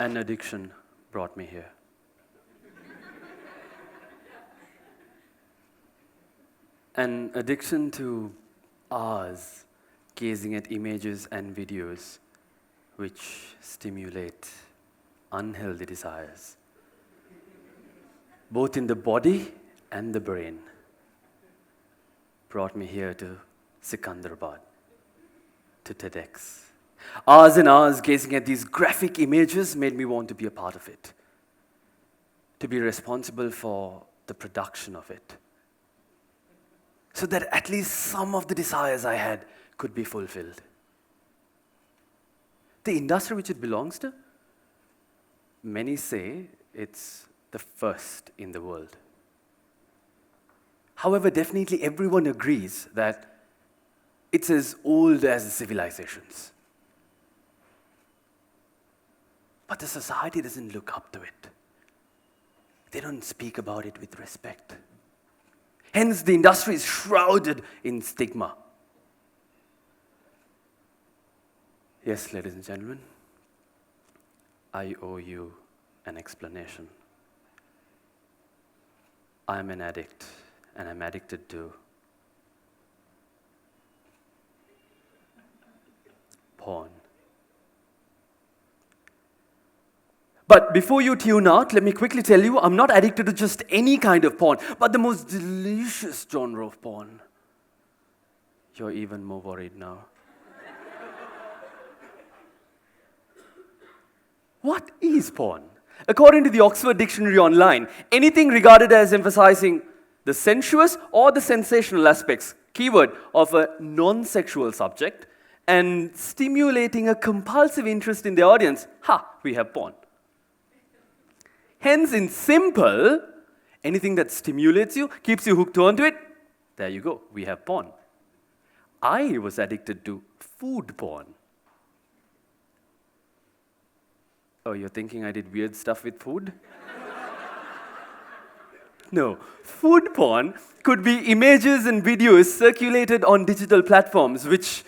An addiction brought me here. An addiction to hours gazing at images and videos which stimulate unhealthy desires, both in the body and the brain, brought me here to Secunderabad, to TEDx. Hours and hours gazing at these graphic images made me want to be a part of it, to be responsible for the production of it, so that at least some of the desires I had could be fulfilled. The industry which it belongs to, many say it's the first in the world. However, definitely everyone agrees that it's as old as the civilizations. But the society doesn't look up to it. They don't speak about it with respect. Hence, the industry is shrouded in stigma. Yes, ladies and gentlemen, I owe you an explanation. I'm an addict, and I'm addicted to porn. But before you tune out, let me quickly tell you, I'm not addicted to just any kind of porn, but the most delicious genre of porn. You're even more worried now. What is porn? According to the Oxford Dictionary Online, anything regarded as emphasizing the sensuous or the sensational aspects, keyword, of a non-sexual subject and stimulating a compulsive interest in the audience. We have porn. Hence, in simple, anything that stimulates you, keeps you hooked onto it, there you go, we have porn. I was addicted to food porn. Oh, you're thinking I did weird stuff with food? No. Food porn could be images and videos circulated on digital platforms which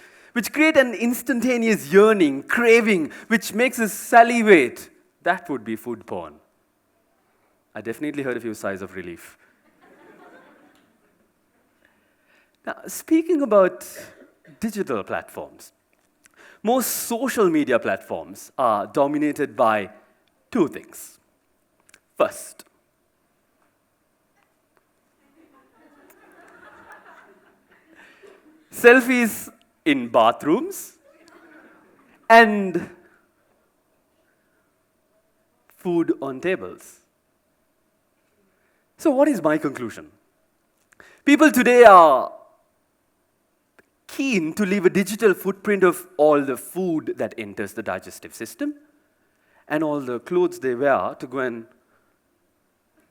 create an instantaneous yearning, craving, which makes us salivate. That would be food porn. I definitely heard a few sighs of relief. Now, speaking about digital platforms, most social media platforms are dominated by two things. First, selfies in bathrooms and food on tables. So what is my conclusion? People today are keen to leave a digital footprint of all the food that enters the digestive system and all the clothes they wear to go and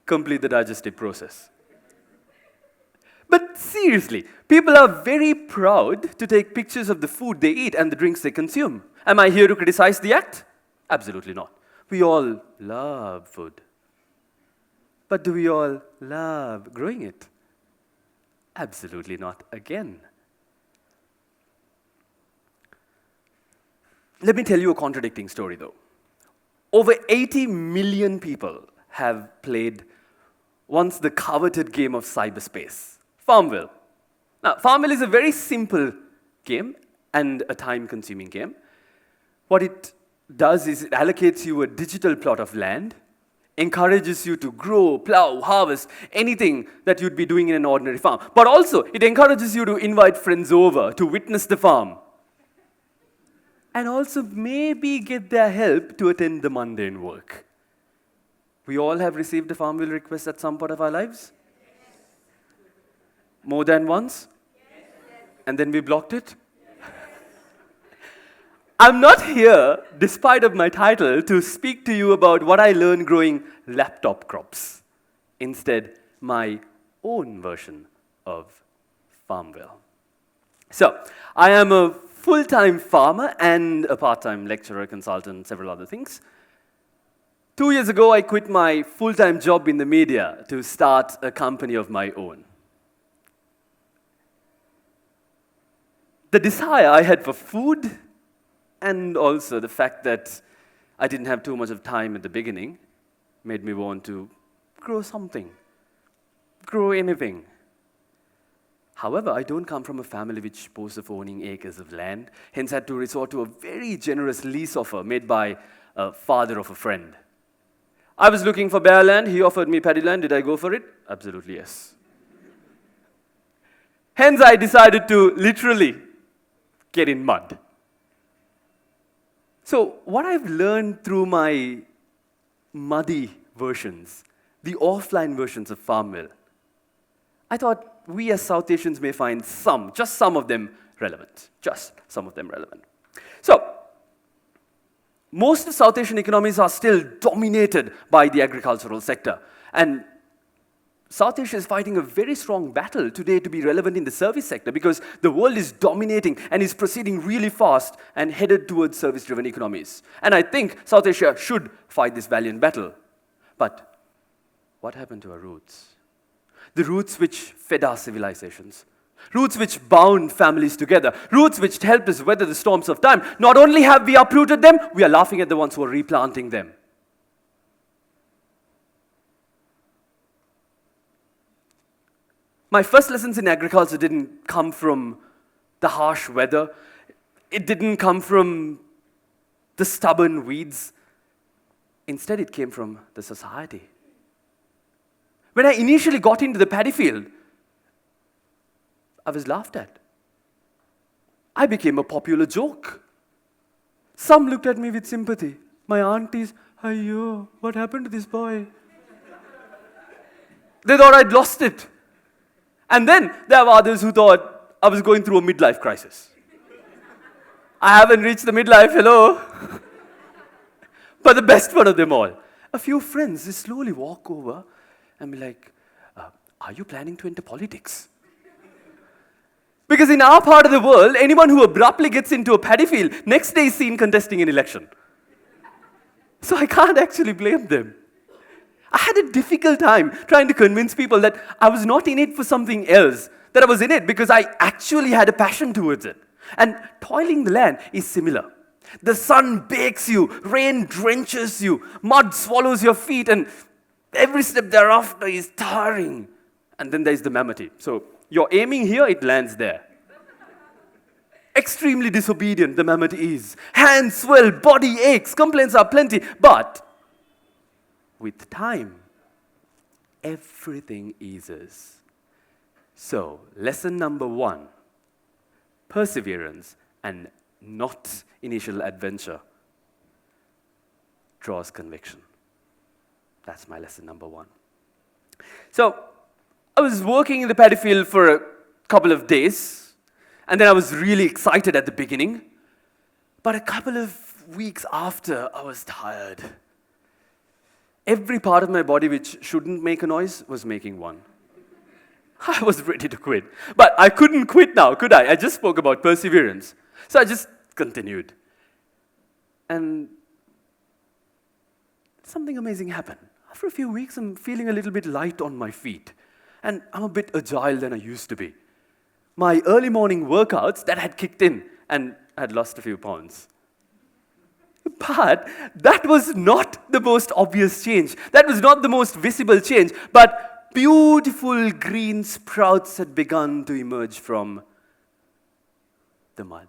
complete the digestive process. But seriously, people are very proud to take pictures of the food they eat and the drinks they consume. Am I here to criticize the act? Absolutely not. We all love food. But do we all love growing it? Absolutely not again. Let me tell you a contradicting story, though. Over 80 million people have played once the coveted game of cyberspace, Farmville. Now, Farmville is a very simple game and a time-consuming game. What it does is it allocates you a digital plot of land, encourages you to grow, plow, harvest, anything that you'd be doing in an ordinary farm. But also, it encourages you to invite friends over to witness the farm. And also maybe get their help to attend the mundane work. We all have received a Farmville request at some point of our lives? Yes. More than once? Yes. And then we blocked it? Yes. I'm not here, despite of my title, to speak to you about what I learned growing laptop crops. Instead, my own version of Farmville. So, I am a full-time farmer and a part-time lecturer, consultant, several other things. 2 years ago, I quit my full-time job in the media to start a company of my own. The desire I had for food and also the fact that I didn't have too much of time at the beginning, made me want to grow something, grow anything. However, I don't come from a family which boasts of owning acres of land, hence had to resort to a very generous lease offer made by a father of a friend. I was looking for bare land, he offered me paddy land. Did I go for it? Absolutely yes. Hence, I decided to literally get in mud. So, what I've learned through my muddy versions, the offline versions of Farmville, I thought we as South Asians may find just some of them relevant. Just some of them relevant. So, most of South Asian economies are still dominated by the agricultural sector. And South Asia is fighting a very strong battle today to be relevant in the service sector because the world is dominating and is proceeding really fast and headed towards service-driven economies. And I think South Asia should fight this valiant battle. But what happened to our roots? The roots which fed our civilizations, roots which bound families together, roots which helped us weather the storms of time. Not only have we uprooted them, we are laughing at the ones who are replanting them. My first lessons in agriculture didn't come from the harsh weather. It didn't come from the stubborn weeds. Instead, it came from the society. When I initially got into the paddy field, I was laughed at. I became a popular joke. Some looked at me with sympathy. My aunties, "Ayyo, what happened to this boy?" They thought I'd lost it. And then there were others who thought I was going through a midlife crisis. I haven't reached the midlife, hello. But the best one of them all, a few friends just slowly walk over and be like, "Are you planning to enter politics?" Because in our part of the world, anyone who abruptly gets into a paddy field, next day is seen contesting an election. So I can't actually blame them. I had a difficult time trying to convince people that I was not in it for something else, that I was in it because I actually had a passion towards it. And toiling the land is similar. The sun bakes you, rain drenches you, mud swallows your feet, and every step thereafter is tiring. And then there's the mammoth. So you're aiming here, it lands there. Extremely disobedient, the mammoth is. Hands swell, body aches, complaints are plenty, but with time, everything eases. So, lesson number 1, perseverance and not initial adventure draws conviction. That's my lesson number 1. So, I was working in the paddy field for a couple of days, and then I was really excited at the beginning, but a couple of weeks after, I was tired. Every part of my body which shouldn't make a noise was making one. I was ready to quit. But I couldn't quit now, could I? I just spoke about perseverance. So I just continued. And something amazing happened. After a few weeks, I'm feeling a little bit light on my feet. And I'm a bit agile than I used to be. My early morning workouts, that had kicked in, and I had lost a few pounds. But that was not the most obvious change. That was not the most visible change. But beautiful green sprouts had begun to emerge from the mud.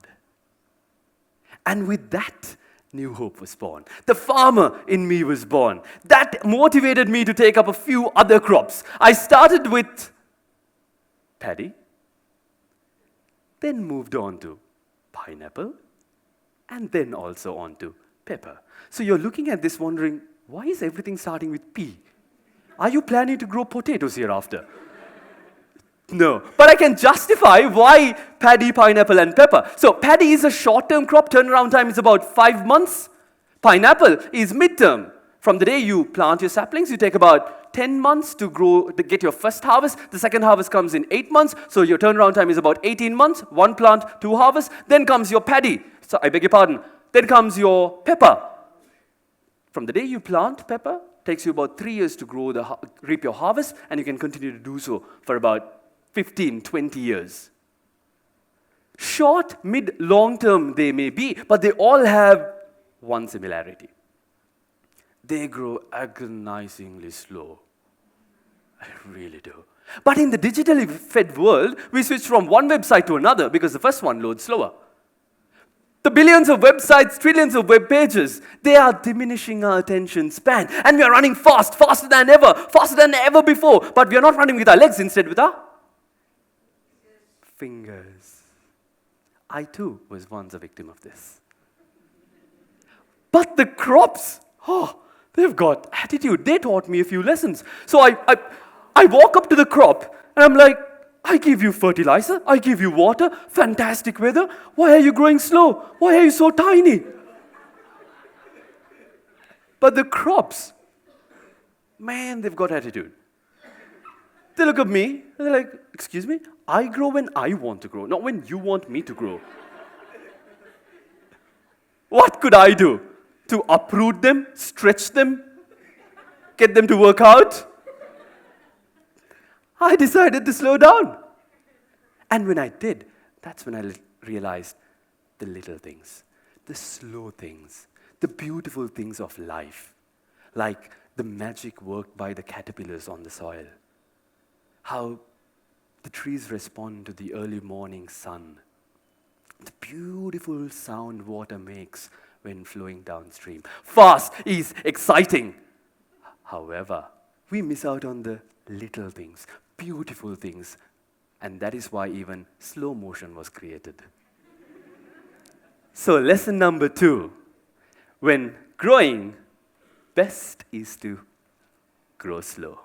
And with that, new hope was born. The farmer in me was born. That motivated me to take up a few other crops. I started with paddy, then moved on to pineapple, and then also on to pepper. So you're looking at this wondering, why is everything starting with P? Are you planning to grow potatoes hereafter? No. But I can justify why paddy, pineapple, and pepper. So paddy is a short-term crop. Turnaround time is about 5 months. Pineapple is mid-term. From the day you plant your saplings, you take about 10 months to get your first harvest. The second harvest comes in 8 months. So your turnaround time is about 18 months. 1 plant, 2 harvests. Then comes your paddy. So I beg your pardon. Then comes your pepper. From the day you plant pepper, takes you about 3 years to reap your harvest, and you can continue to do so for about 15, 20 years. Short, mid, long term they may be, but they all have one similarity. they grow agonizingly slow. I really do. But in the digitally fed world, we switch from one website to another because the first one loads slower. The billions of websites, trillions of web pages, they are diminishing our attention span. And we are running fast, faster than ever before. But we are not running with our legs, instead with our fingers. I too was once a victim of this. But the crops, they've got attitude. They taught me a few lessons. So I walk up to the crop and I'm like, I give you fertilizer, I give you water, fantastic weather. Why are you growing slow? Why are you so tiny? But the crops, man, they've got attitude. They look at me and they're like, excuse me, I grow when I want to grow, not when you want me to grow. What could I do? To uproot them, stretch them, get them to work out? I decided to slow down. And when I did, that's when I realized the little things, the slow things, the beautiful things of life, like the magic worked by the caterpillars on the soil, how the trees respond to the early morning sun, the beautiful sound water makes when flowing downstream. Fast is exciting. However, we miss out on the little things, beautiful things, and that is why even slow motion was created. So lesson number 2, when growing, best is to grow slow.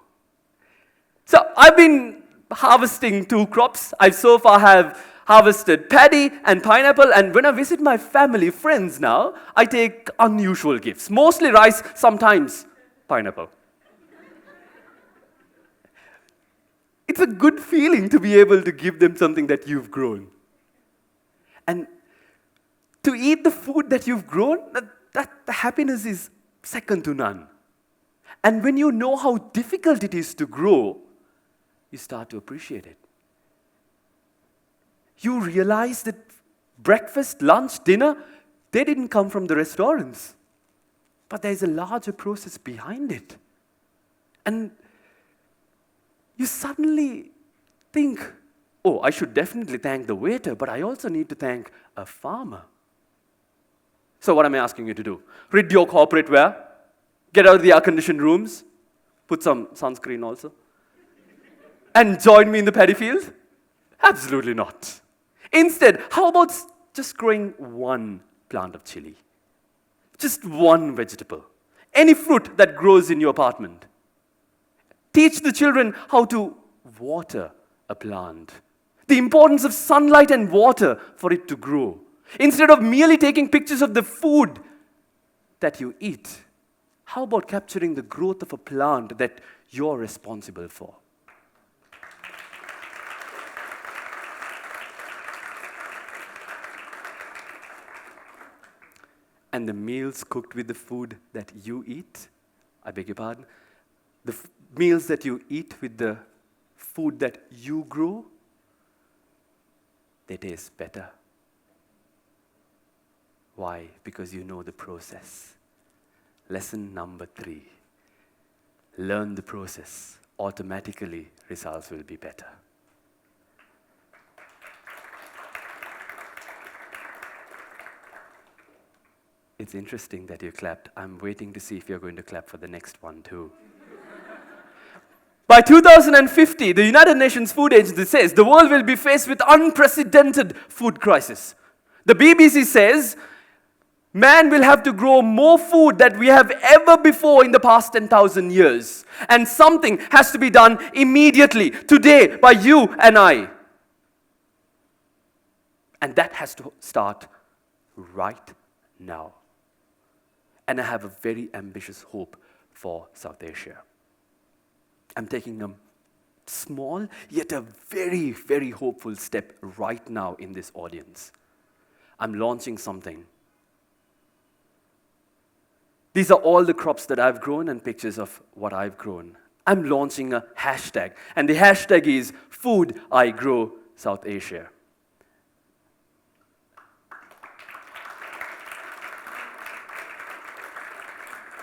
So I've been harvesting 2 crops. I so far have harvested paddy and pineapple, and when I visit my family, friends now, I take unusual gifts. Mostly rice, sometimes pineapple. It's a good feeling to be able to give them something that you've grown. And to eat the food that you've grown, that the happiness is second to none. And when you know how difficult it is to grow, you start to appreciate it. You realize that breakfast, lunch, dinner, they didn't come from the restaurants. But there's a larger process behind it. And you suddenly think, oh, I should definitely thank the waiter, but I also need to thank a farmer. So what am I asking you to do? Rid your corporate wear, get out of the air-conditioned rooms, put some sunscreen also, and join me in the paddy field? Absolutely not. Instead, how about just growing one plant of chili? Just one vegetable. Any fruit that grows in your apartment. Teach the children how to water a plant. The importance of sunlight and water for it to grow. Instead of merely taking pictures of the food that you eat, how about capturing the growth of a plant that you're responsible for? And the meals cooked with the food that you eat, I beg your pardon, the meals that you eat with the food that you grow, they taste better. Why? Because you know the process. Lesson number 3. Learn the process. Automatically, results will be better. It's interesting that you clapped. I'm waiting to see if you're going to clap for the next one too. By 2050, the United Nations Food Agency says the world will be faced with unprecedented food crisis. The BBC says man will have to grow more food than we have ever before in the past 10,000 years. And something has to be done immediately, today, by you and I. And that has to start right now. And I have a very ambitious hope for South Asia. I'm taking a small, yet a very, very hopeful step right now in this audience. I'm launching something. These are all the crops that I've grown and pictures of what I've grown. I'm launching a hashtag, and the hashtag is Food I Grow South Asia.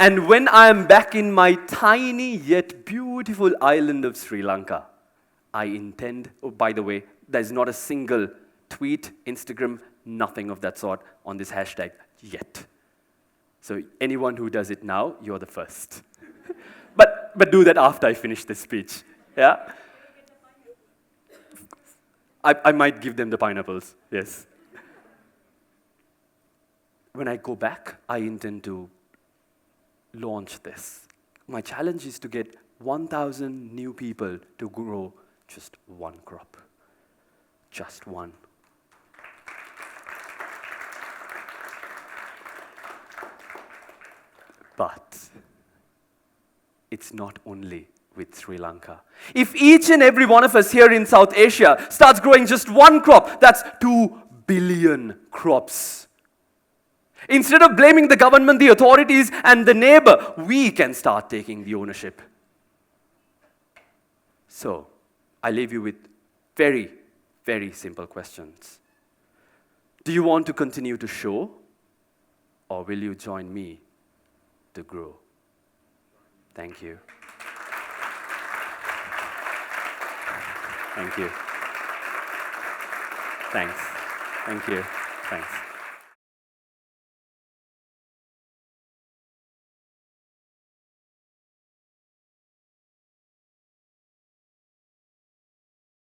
And when I am back in my tiny yet beautiful island of Sri Lanka, I intend, oh, by the way, there's not a single tweet, Instagram, nothing of that sort on this hashtag yet. So anyone who does it now, you're the first. but do that after I finish this speech, yeah? I might give them the pineapples, yes. When I go back, I intend to launch this. My challenge is to get 1,000 new people to grow just one crop. Just one. But it's not only with Sri Lanka. If each and every one of us here in South Asia starts growing just one crop, that's 2 billion crops. Instead of blaming the government, the authorities, and the neighbor, we can start taking the ownership. So, I leave you with very, very simple questions. Do you want to continue to show, or will you join me to grow? Thank you. Thank you. Thanks. Thank you. Thanks.